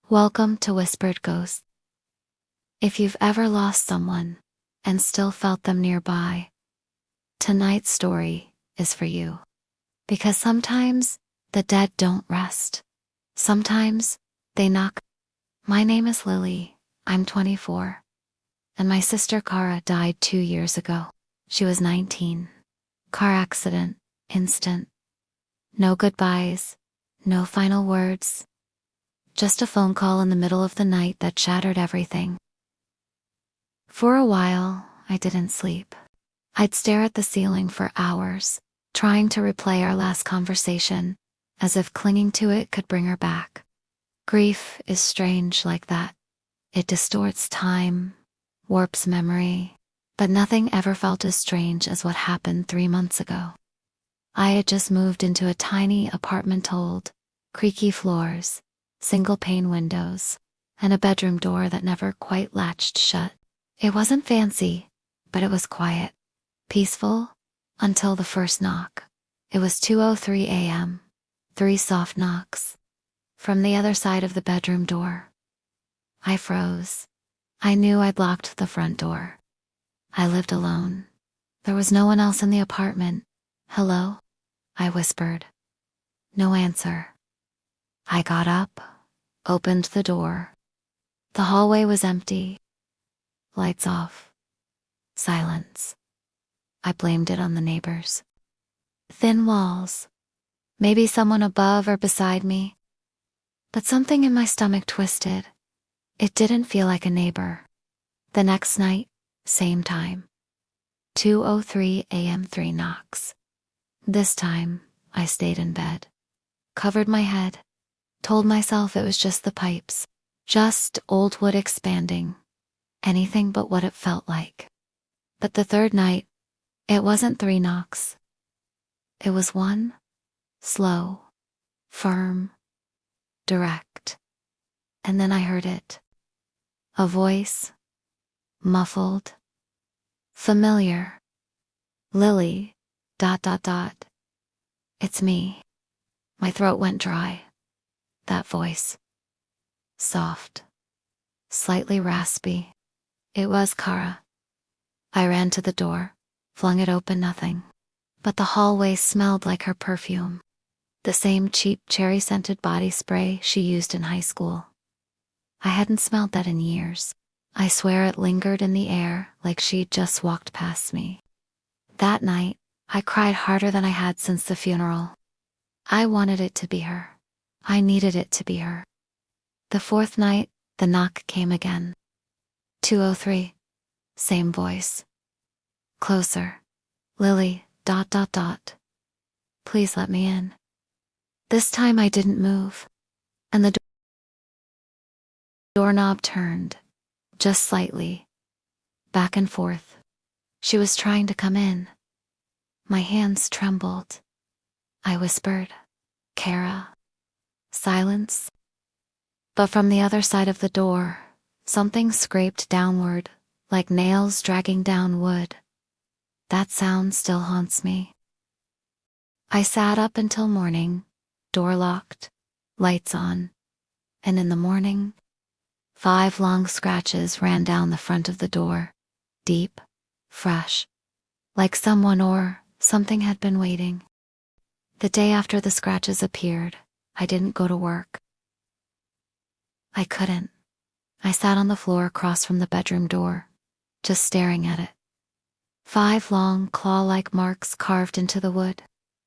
Welcome to Whispered Ghosts. If you've ever lost someone and still felt them nearby, tonight's story is for you. Because sometimes the dead don't rest. Sometimes they knock. My name is Lily. I'm 24. And my sister Cara died 2 years ago. She was 19. Car accident. Instant. No goodbyes. No final words. Just a phone call in the middle of the night that shattered everything. For a while, I didn't sleep. I'd stare at the ceiling for hours, trying to replay our last conversation, as if clinging to it could bring her back. Grief is strange like that. It distorts time, warps memory, but nothing ever felt as strange as what happened 3 months ago. I had just moved into a tiny apartment, old, creaky floors, single-pane windows, and a bedroom door that never quite latched shut. It wasn't fancy, but it was quiet, peaceful, until the first knock. It was 2:03 a.m., 3 soft knocks, from the other side of the bedroom door. I froze. I knew I'd locked the front door. I lived alone. There was no one else in the apartment. "Hello?" I whispered. No answer. I got up, opened the door. The hallway was empty. Lights off. Silence. I blamed it on the neighbors. Thin walls. Maybe someone above or beside me. But something in my stomach twisted. It didn't feel like a neighbor. The next night, same time. 2:03 a.m. 3 knocks. This time, I stayed in bed. Covered my head. Told myself it was just the pipes. Just old wood expanding. Anything but what it felt like. But the third night, it wasn't 3 knocks. It was one. Slow. Firm. Direct. And then I heard it. A voice. Muffled. Familiar. "Lily. ... It's me." My throat went dry. That voice. Soft. Slightly raspy. It was Cara. I ran to the door, flung it open, nothing. But the hallway smelled like her perfume. The same cheap cherry-scented body spray she used in high school. I hadn't smelled that in years. I swear it lingered in the air like she'd just walked past me. That night, I cried harder than I had since the funeral. I wanted it to be her. I needed it to be her. The fourth night, the knock came again. 2:03. Same voice. Closer. "Lily. ... Please let me in." This time I didn't move. And the doorknob turned. Just slightly. Back and forth. She was trying to come in. My hands trembled. I whispered, "Cara." Silence. But from the other side of the door, something scraped downward, like nails dragging down wood. That sound still haunts me. I sat up until morning, door locked, lights on. And in the morning, 5 long scratches ran down the front of the door, deep, fresh, like someone or something had been waiting. The day after the scratches appeared, I didn't go to work. I couldn't. I sat on the floor across from the bedroom door, just staring at it. 5 long claw-like marks carved into the wood,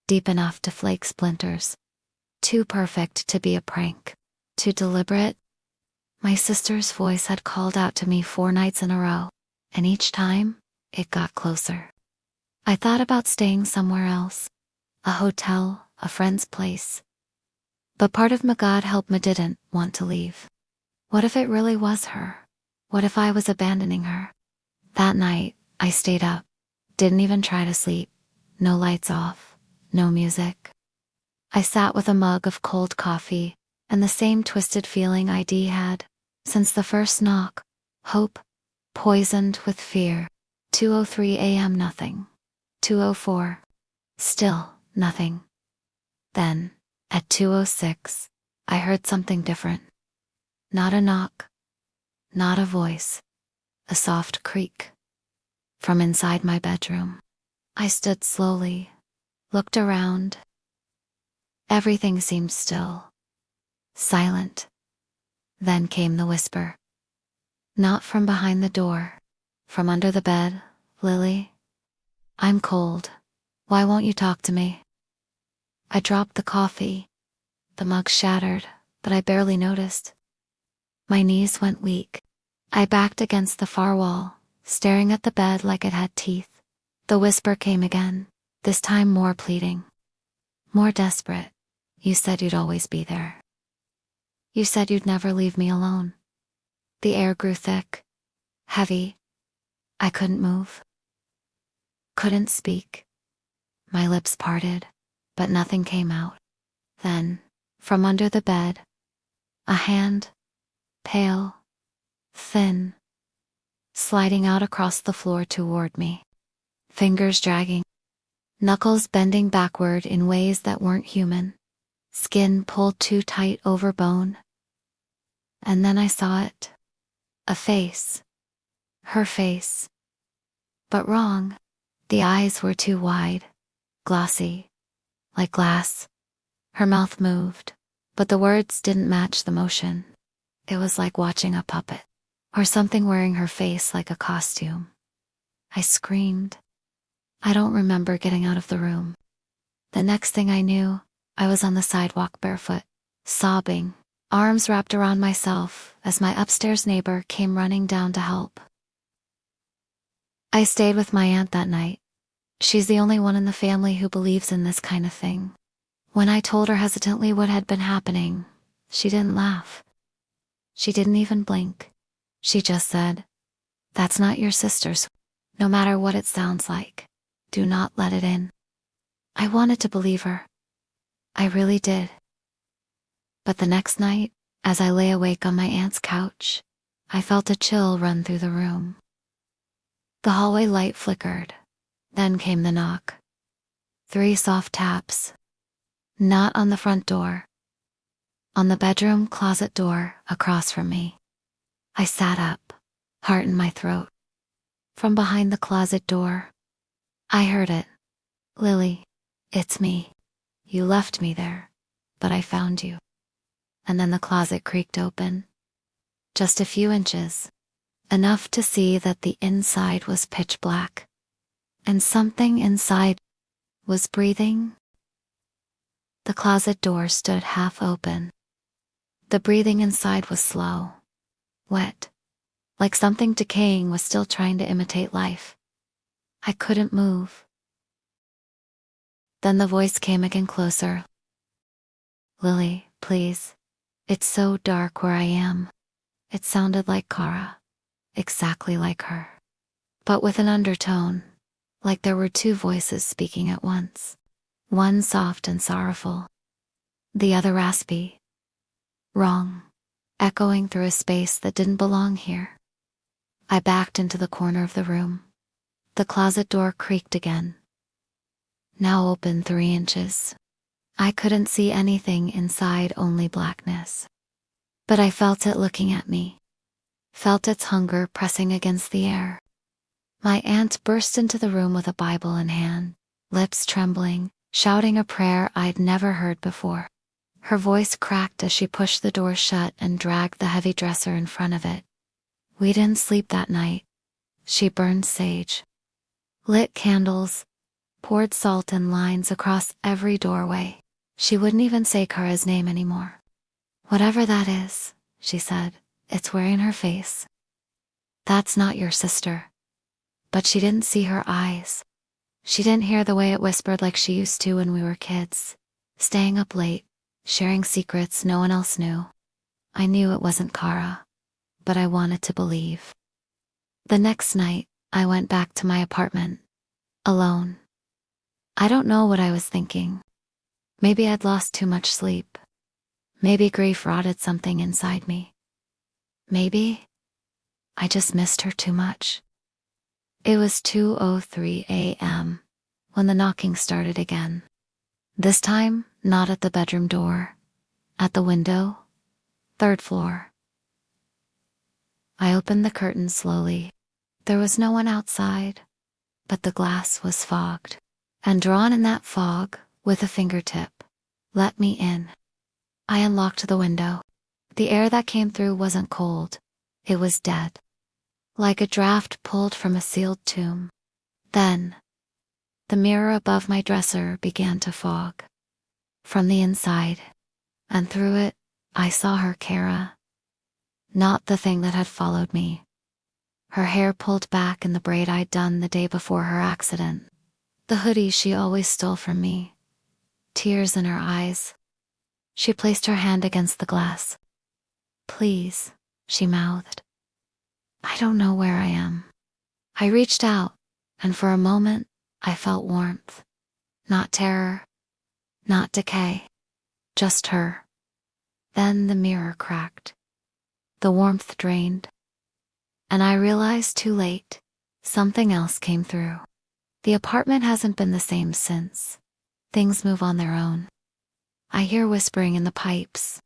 deep enough to flake splinters. Too perfect to be a prank. Too deliberate. My sister's voice had called out to me 4 nights in a row, and each time, it got closer. I thought about staying somewhere else. A hotel, a friend's place. But part of me, God help me, didn't want to leave. What if it really was her? What if I was abandoning her? That night, I stayed up. Didn't even try to sleep. No lights off. No music. I sat with a mug of cold coffee, and the same twisted feeling I'd had since the first knock. Hope, poisoned with fear. 2:03 a.m. nothing. 2:04. Still nothing. Then, at 2:06, I heard something different. Not a knock, not a voice, a soft creak. From inside my bedroom. I stood slowly, looked around. Everything seemed still, silent. Then came the whisper. Not from behind the door, from under the bed. Lily, I'm cold. Why won't you talk to me? I dropped the coffee. The mug shattered, but I barely noticed. My knees went weak. I backed against the far wall, staring at the bed like it had teeth. The whisper came again, this time more pleading. More desperate. You said you'd always be there. You said you'd never leave me alone. The air grew thick, heavy. I couldn't move. Couldn't speak. My lips parted, but nothing came out. Then, from under the bed, a hand, pale, thin, sliding out across the floor toward me. Fingers dragging, knuckles bending backward in ways that weren't human, skin pulled too tight over bone. And then I saw it. A face. Her face. But wrong. The eyes were too wide, glossy, like glass. Her mouth moved, but the words didn't match the motion. It was like watching a puppet, or something wearing her face like a costume. I screamed. I don't remember getting out of the room. The next thing I knew, I was on the sidewalk barefoot, sobbing, arms wrapped around myself as my upstairs neighbor came running down to help. I stayed with my aunt that night. She's the only one in the family who believes in this kind of thing. When I told her hesitantly what had been happening, she didn't laugh. She didn't even blink. She just said, "That's not your sister's. No matter what it sounds like, do not let it in." I wanted to believe her. I really did. But the next night, as I lay awake on my aunt's couch, I felt a chill run through the room. The hallway light flickered. Then came the knock. 3 soft taps. Not on the front door. On the bedroom closet door across from me. I sat up, heart in my throat. From behind the closet door, I heard it. "Lily, it's me. You left me there, but I found you." And then the closet creaked open. Just a few inches. Enough to see that the inside was pitch black. And something inside was breathing. The closet door stood half open. The breathing inside was slow, wet, like something decaying was still trying to imitate life. I couldn't move. Then the voice came again closer. "Lily, please. It's so dark where I am." It sounded like Kara, exactly like her, but with an undertone, like there were 2 voices speaking at once. One soft and sorrowful, the other raspy, wrong, echoing through a space that didn't belong here. I backed into the corner of the room. The closet door creaked again. Now open 3 inches. I couldn't see anything inside, only blackness. But I felt it looking at me. Felt its hunger pressing against the air. My aunt burst into the room with a Bible in hand, lips trembling, shouting a prayer I'd never heard before. Her voice cracked as she pushed the door shut and dragged the heavy dresser in front of it. We didn't sleep that night. She burned sage, lit candles, poured salt and lines across every doorway. She wouldn't even say Kara's name anymore. "Whatever that is," she said, "it's wearing her face. That's not your sister." But she didn't see her eyes. She didn't hear the way it whispered like she used to when we were kids, staying up late, sharing secrets no one else knew. I knew it wasn't Kara, but I wanted to believe. The next night, I went back to my apartment, alone. I don't know what I was thinking. Maybe I'd lost too much sleep. Maybe grief rotted something inside me. Maybe I just missed her too much. It was 2:03 a.m. when the knocking started again. This time, not at the bedroom door. At the window. 3rd floor. I opened the curtain slowly. There was no one outside, but the glass was fogged. And drawn in that fog, with a fingertip, let me in. I unlocked the window. The air that came through wasn't cold. It was dead. Like a draft pulled from a sealed tomb. Then, the mirror above my dresser began to fog. From the inside, and through it, I saw her, Kara. Not the thing that had followed me. Her hair pulled back in the braid I'd done the day before her accident. The hoodie she always stole from me. Tears in her eyes. She placed her hand against the glass. "Please," she mouthed. "I don't know where I am." I reached out, and for a moment, I felt warmth. Not terror. Not decay. Just her. Then the mirror cracked. The warmth drained. And I realized too late, something else came through. The apartment hasn't been the same since. Things move on their own. I hear whispering in the pipes.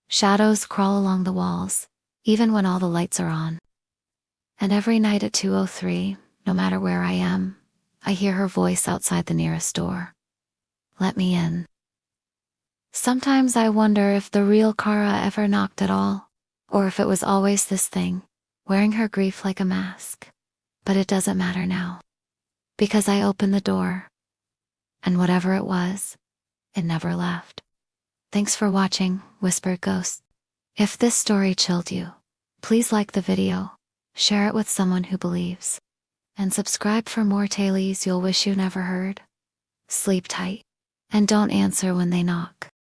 Shadows crawl along the walls, even when all the lights are on. And every night at 2:03, no matter where I am, I hear her voice outside the nearest door. Let me in. Sometimes I wonder if the real Kara ever knocked at all, or if it was always this thing, wearing her grief like a mask. But it doesn't matter now. Because I opened the door. And whatever it was, it never left. Thanks for watching, Whispered Ghost. If this story chilled you, please like the video, share it with someone who believes, and subscribe for more tales you'll wish you never heard. Sleep tight, and don't answer when they knock.